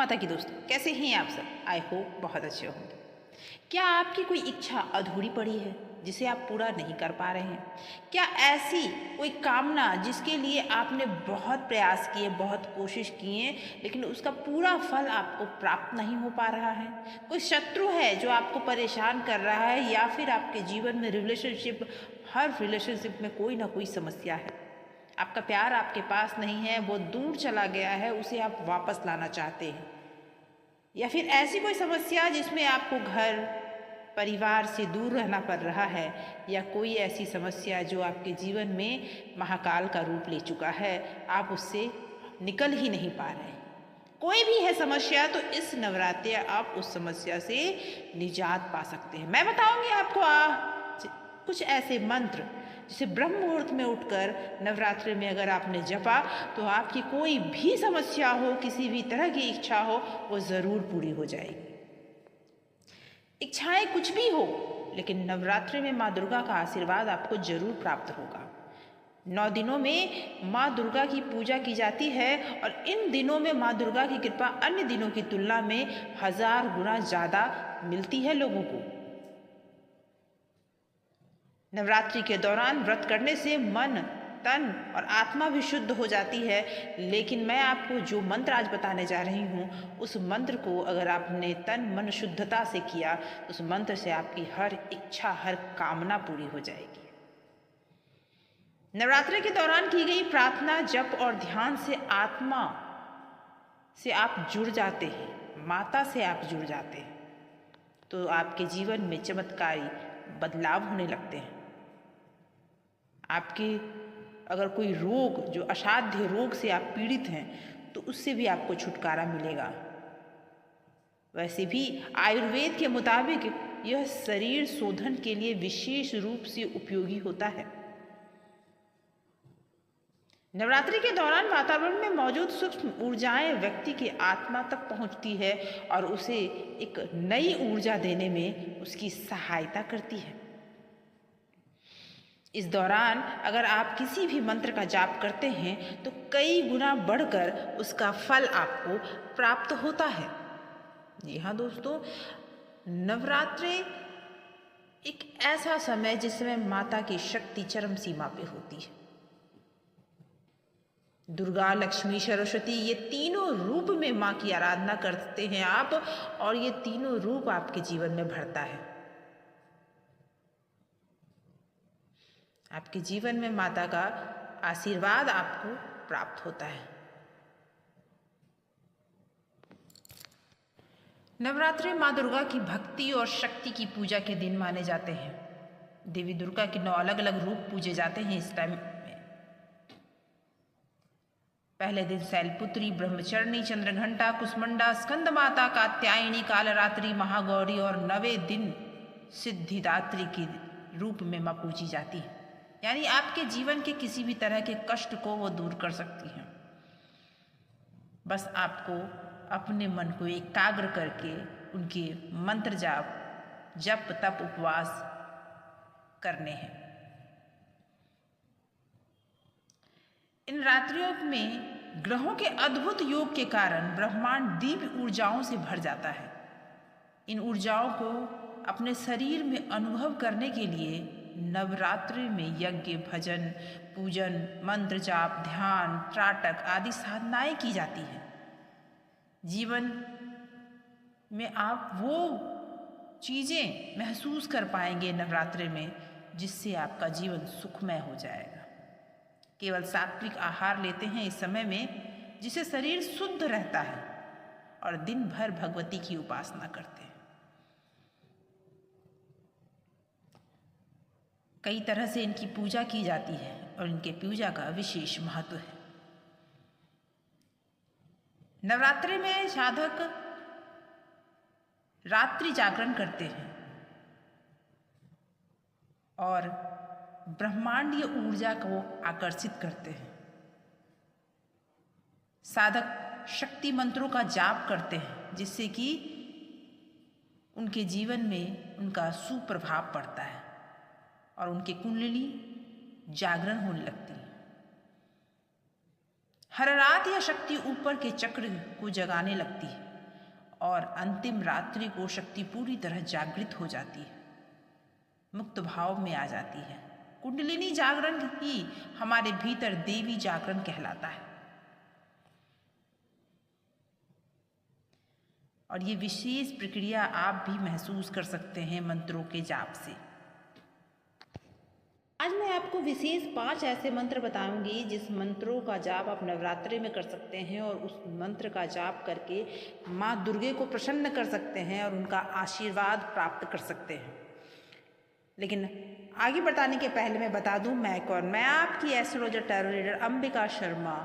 माता की दोस्तों, कैसे हैं आप सब? आई होप बहुत अच्छे होंगे। क्या आपकी कोई इच्छा अधूरी पड़ी है जिसे आप पूरा नहीं कर पा रहे हैं? क्या ऐसी कोई कामना जिसके लिए आपने बहुत प्रयास किए, बहुत कोशिश किए, लेकिन उसका पूरा फल आपको प्राप्त नहीं हो पा रहा है? कोई शत्रु है जो आपको परेशान कर रहा है, या फिर आपके जीवन में हर रिलेशनशिप में कोई ना कोई समस्या है? आपका प्यार आपके पास नहीं है, वो दूर चला गया है, उसे आप वापस लाना चाहते हैं। या फिर ऐसी कोई समस्या जिसमें आपको घर परिवार से दूर रहना पड़ रहा है, या कोई ऐसी समस्या जो आपके जीवन में महाकाल का रूप ले चुका है, आप उससे निकल ही नहीं पा रहे हैं। कोई भी है समस्या, तो इस नवरात्रि आप उस समस्या से निजात पा सकते हैं। मैं बताऊंगी आपको कुछ ऐसे मंत्र जिसे ब्रह्म मुहूर्त में उठकर नवरात्रि में अगर आपने जपा, तो आपकी कोई भी समस्या हो, किसी भी तरह की इच्छा हो, वो ज़रूर पूरी हो जाएगी। इच्छाएं कुछ भी हो, लेकिन नवरात्रि में माँ दुर्गा का आशीर्वाद आपको जरूर प्राप्त होगा। 9 दिनों में माँ दुर्गा की पूजा की जाती है, और इन दिनों में माँ दुर्गा की कृपा अन्य दिनों की तुलना में 1000 गुना ज़्यादा मिलती है लोगों को। नवरात्रि के दौरान व्रत करने से मन, तन और आत्मा भी शुद्ध हो जाती है। लेकिन मैं आपको जो मंत्र आज बताने जा रही हूँ, उस मंत्र को अगर आपने तन मन शुद्धता से किया, उस मंत्र से आपकी हर इच्छा, हर कामना पूरी हो जाएगी। नवरात्रि के दौरान की गई प्रार्थना, जप और ध्यान से आत्मा से आप जुड़ जाते हैं, माता से आप जुड़ जाते हैं, तो आपके जीवन में चमत्कारी बदलाव होने लगते हैं। आपके अगर कोई रोग, जो असाध्य रोग से आप पीड़ित हैं, तो उससे भी आपको छुटकारा मिलेगा। वैसे भी आयुर्वेद के मुताबिक यह शरीर शोधन के लिए विशेष रूप से उपयोगी होता है। नवरात्रि के दौरान वातावरण में मौजूद सूक्ष्म ऊर्जाएं व्यक्ति की आत्मा तक पहुंचती है और उसे एक नई ऊर्जा देने में उसकी सहायता करती है। इस दौरान अगर आप किसी भी मंत्र का जाप करते हैं, तो कई गुना बढ़कर उसका फल आपको प्राप्त होता है। जी हाँ दोस्तों, नवरात्रि एक ऐसा समय जिसमें माता की शक्ति चरम सीमा पे होती है। दुर्गा, लक्ष्मी, सरस्वती, ये तीनों रूप में माँ की आराधना करते हैं आप, और ये तीनों रूप आपके जीवन में भरता है। आपके जीवन में माता का आशीर्वाद आपको प्राप्त होता है। नवरात्रि माँ दुर्गा की भक्ति और शक्ति की पूजा के दिन माने जाते हैं। देवी दुर्गा के 9 अलग अलग रूप पूजे जाते हैं इस टाइम में। पहले दिन शैलपुत्री, ब्रह्मचर्णी, चंद्रघंटा, कुसमंडा, स्कंद माता, कात्यायनी, कालरात्रि, महागौरी, और 9वें दिन सिद्धिदात्री के रूप में माँ पूजी जाती है। यानी आपके जीवन के किसी भी तरह के कष्ट को वो दूर कर सकती हैं। बस आपको अपने मन को एकाग्र करके उनके मंत्र जाप, जप, तप, उपवास करने हैं। इन रात्रियों में ग्रहों के अद्भुत योग के कारण ब्रह्मांड दिव्य ऊर्जाओं से भर जाता है। इन ऊर्जाओं को अपने शरीर में अनुभव करने के लिए नवरात्रि में यज्ञ, भजन, पूजन, मंत्र जाप, ध्यान, त्राटक आदि साधनाएं की जाती हैं। जीवन में आप वो चीज़ें महसूस कर पाएंगे नवरात्रि में, जिससे आपका जीवन सुखमय हो जाएगा। केवल सात्विक आहार लेते हैं इस समय में, जिससे शरीर शुद्ध रहता है, और दिन भर भगवती की उपासना करते हैं। कई तरह से इनकी पूजा की जाती है, और इनके पूजा का विशेष महत्व है। नवरात्रि में साधक रात्रि जागरण करते हैं और ब्रह्मांडीय ऊर्जा को आकर्षित करते हैं। साधक शक्ति मंत्रों का जाप करते हैं, जिससे कि उनके जीवन में उनका सुप्रभाव पड़ता है और उनकी कुंडली जागरण होने लगती है। हर रात यह शक्ति ऊपर के चक्र को जगाने लगती है और अंतिम रात्रि को शक्ति पूरी तरह जागृत हो जाती है, मुक्त भाव में आ जाती है। कुंडलिनी जागरण ही हमारे भीतर देवी जागरण कहलाता है। और ये विशेष प्रक्रिया आप भी महसूस कर सकते हैं मंत्रों के जाप से। आज मैं आपको विशेष 5 ऐसे मंत्र बताऊंगी जिस मंत्रों का जाप आप नवरात्रि में कर सकते हैं और उस मंत्र का जाप करके माँ दुर्गे को प्रसन्न कर सकते हैं और उनका आशीर्वाद प्राप्त कर सकते हैं। लेकिन आगे बताने के पहले मैं बता दूं मैं कौन। मैं आपकी astrologer tarot reader Ambika Sharma,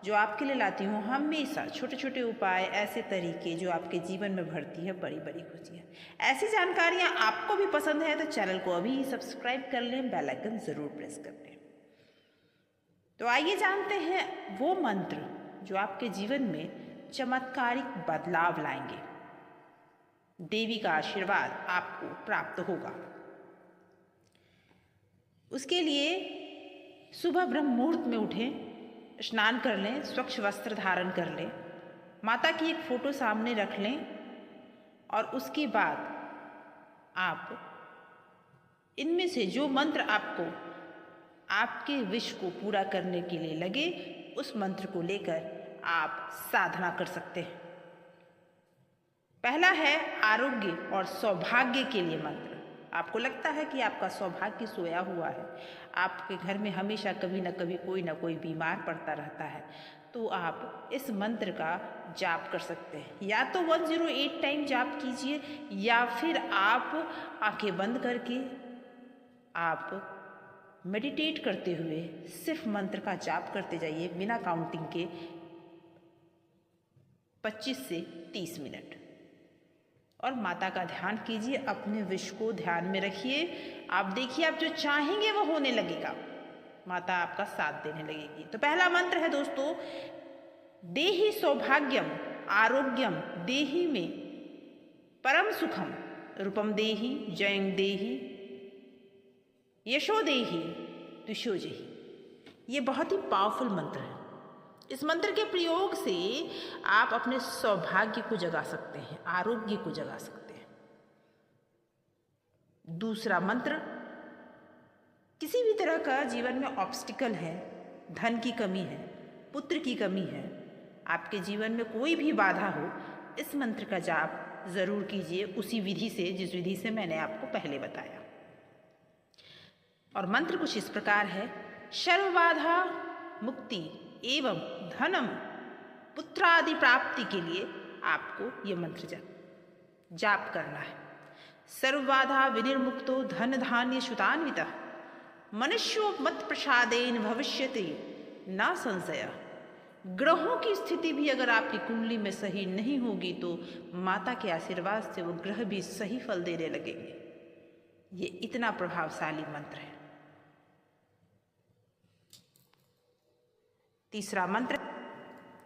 जो आपके लिए लाती हूँ हमेशा छोटे छोटे उपाय, ऐसे तरीके जो आपके जीवन में भरती है बड़ी बड़ी खुशियाँ। ऐसी जानकारियाँ आपको भी पसंद है तो चैनल को अभी सब्सक्राइब कर लें, बेल आइकन ज़रूर प्रेस कर लें। तो आइए जानते हैं वो मंत्र जो आपके जीवन में चमत्कारिक बदलाव लाएंगे। देवी का आशीर्वाद आपको प्राप्त होगा। उसके लिए सुबह ब्रह्म मुहूर्त में उठें, स्नान कर लें, स्वच्छ वस्त्र धारण कर लें, माता की एक फ़ोटो सामने रख लें और उसके बाद आप इनमें से जो मंत्र आपको आपके विश को पूरा करने के लिए लगे उस मंत्र को लेकर आप साधना कर सकते हैं। पहला है आरोग्य और सौभाग्य के लिए मंत्र। आपको लगता है कि आपका सौभाग्य सोया हुआ है, आपके घर में हमेशा कभी न कभी कोई ना कोई बीमार पड़ता रहता है, तो आप इस मंत्र का जाप कर सकते हैं। या तो 108 टाइम जाप कीजिए या फिर आप आंखें बंद करके आप मेडिटेट करते हुए सिर्फ मंत्र का जाप करते जाइए बिना काउंटिंग के 25 से 30 मिनट। और माता का ध्यान कीजिए, अपने विश को ध्यान में रखिए। आप देखिए आप जो चाहेंगे वो होने लगेगा, माता आपका साथ देने लगेगी। तो पहला मंत्र है दोस्तों, देहि सौभाग्यम आरोग्यम देहि में परम सुखम रूपम देहि जयं देहि यशो देहि तुषो जेहि। ये बहुत ही पावरफुल मंत्र है। इस मंत्र के प्रयोग से आप अपने सौभाग्य को जगा सकते हैं, आरोग्य को जगा सकते हैं। दूसरा मंत्र, किसी भी तरह का जीवन में ऑब्स्टिकल है, धन की कमी है, पुत्र की कमी है, आपके जीवन में कोई भी बाधा हो, इस मंत्र का जाप जरूर कीजिए उसी विधि से जिस विधि से मैंने आपको पहले बताया। और मंत्र कुछ इस प्रकार है, सर्वबाधा मुक्ति एवं धनम पुत्रादि प्राप्ति के लिए आपको ये मंत्र जाप करना है। सर्वबाधा विनिर्मुक्तो धन धान्य सुतान्वितः मनुष्यो मत प्रसादेन भविष्यति ना संशय। ग्रहों की स्थिति भी अगर आपकी कुंडली में सही नहीं होगी तो माता के आशीर्वाद से वो ग्रह भी सही फल देने लगेंगे। ये इतना प्रभावशाली मंत्र है। तीसरा मंत्र,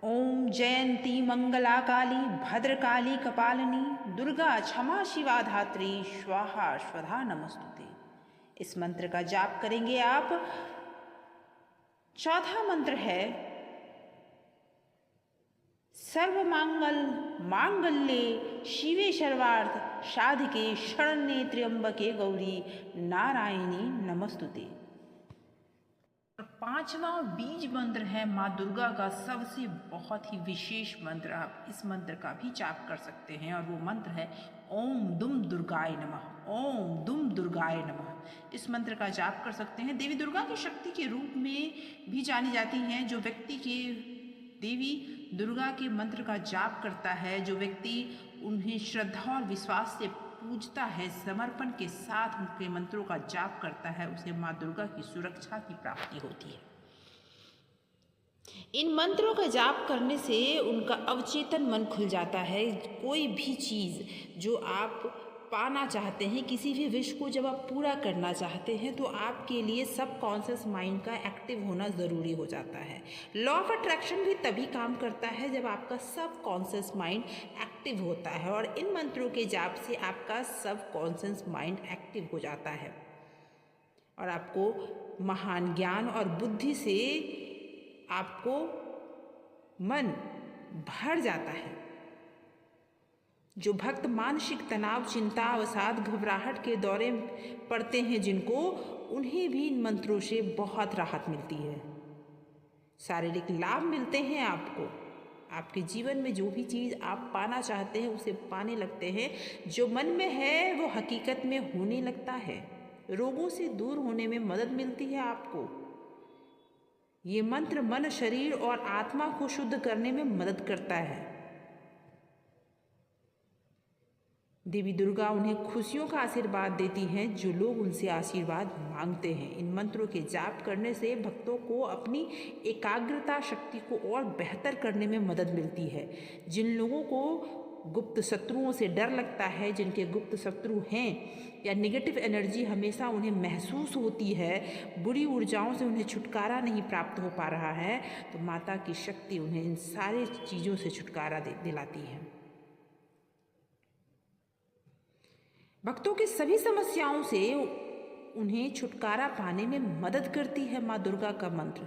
ओम जयंती मंगला काली भद्रकाली कपालिनी दुर्गा क्षमा शिवा धात्री स्वाहा स्वधा नमस्तुते। इस मंत्र का जाप करेंगे आप। चौथा मंत्र है, सर्वमांगल मांगल्ये शिवे सर्वार्थ साधिके शरण्ये त्र्यंबके गौरी नारायणी नमस्तुते। पांचवा बीज मंत्र है माँ दुर्गा का सबसे बहुत ही विशेष मंत्र। आप इस मंत्र का भी जाप कर सकते हैं और वो मंत्र है ओम दुम दुर्गाय नमः। ओम दुम दुर्गाय नमः। इस मंत्र का जाप कर सकते हैं। देवी दुर्गा की शक्ति के रूप में भी जानी जाती हैं। जो व्यक्ति के देवी दुर्गा के मंत्र का जाप करता है, जो व्यक्ति उन्हें श्रद्धा और विश्वास से पूजता है, समर्पण के साथ उनके मंत्रों का जाप करता है, उसे माँ दुर्गा की सुरक्षा की प्राप्ति होती है। इन मंत्रों का जाप करने से उनका अवचेतन मन खुल जाता है। कोई भी चीज़ जो आप पाना चाहते हैं, किसी भी विश को जब आप पूरा करना चाहते हैं तो आपके लिए सबकॉन्शियस माइंड का एक्टिव होना ज़रूरी हो जाता है। लॉ ऑफ अट्रैक्शन भी तभी काम करता है जब आपका सबकॉन्शियस माइंड एक्टिव होता है, और इन मंत्रों के जाप से आपका सबकॉन्शियस माइंड एक्टिव हो जाता है और आपको महान ज्ञान और बुद्धि से आपको मन भर जाता है। जो भक्त मानसिक तनाव, चिंता, अवसाद, घबराहट के दौरे पड़ते हैं जिनको, उन्हें भी इन मंत्रों से बहुत राहत मिलती है। शारीरिक लाभ मिलते हैं आपको। आपके जीवन में जो भी चीज़ आप पाना चाहते हैं उसे पाने लगते हैं। जो मन में है वो हकीकत में होने लगता है। रोगों से दूर होने में मदद मिलती है आपको। ये मंत्र मन, शरीर और आत्मा को शुद्ध करने में मदद करता है। देवी दुर्गा उन्हें खुशियों का आशीर्वाद देती हैं जो लोग उनसे आशीर्वाद मांगते हैं। इन मंत्रों के जाप करने से भक्तों को अपनी एकाग्रता शक्ति को और बेहतर करने में मदद मिलती है। जिन लोगों को गुप्त शत्रुओं से डर लगता है, जिनके गुप्त शत्रु हैं या नेगेटिव एनर्जी हमेशा उन्हें महसूस होती है, बुरी ऊर्जाओं से उन्हें छुटकारा नहीं प्राप्त हो पा रहा है, तो माता की शक्ति उन्हें इन सारी चीज़ों से छुटकारा दिलाती है। भक्तों की सभी समस्याओं से उन्हें छुटकारा पाने में मदद करती है माँ दुर्गा का मंत्र।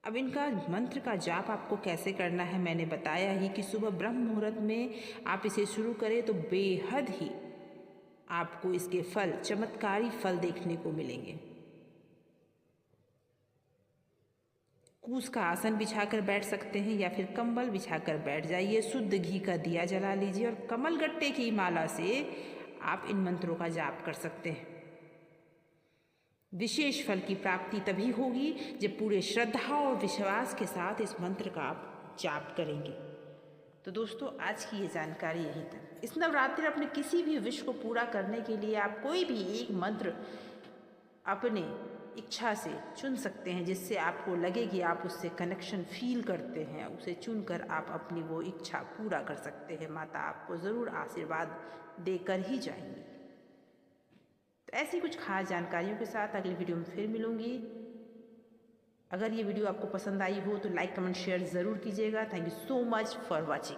अब इनका मंत्र का जाप आपको कैसे करना है मैंने बताया ही कि सुबह ब्रह्म मुहूर्त में आप इसे शुरू करें तो बेहद ही आपको इसके फल, चमत्कारी फल देखने को मिलेंगे। कूस का आसन बिछाकर बैठ सकते हैं या फिर कंबल बिछाकर बैठ जाइए। शुद्ध घी का दिया जला लीजिए और कमल गट्टे की माला से आप इन मंत्रों का जाप कर सकते हैं। विशेष फल की प्राप्ति तभी होगी जब पूरे श्रद्धा और विश्वास के साथ इस मंत्र का आप जाप करेंगे। तो दोस्तों, आज की ये जानकारी यहीं तक। इस नवरात्रि अपने किसी भी विश को पूरा करने के लिए आप कोई भी एक मंत्र अपने इच्छा से चुन सकते हैं, जिससे आपको लगे कि आप उससे कनेक्शन फील करते हैं। उसे चुनकर आप अपनी वो इच्छा पूरा कर सकते हैं। माता आपको ज़रूर आशीर्वाद देकर ही जाएंगी। तो ऐसी कुछ खास जानकारियों के साथ अगली वीडियो में फिर मिलूंगी। अगर ये वीडियो आपको पसंद आई हो तो लाइक, कमेंट, शेयर ज़रूर कीजिएगा। Thank you so much for watching.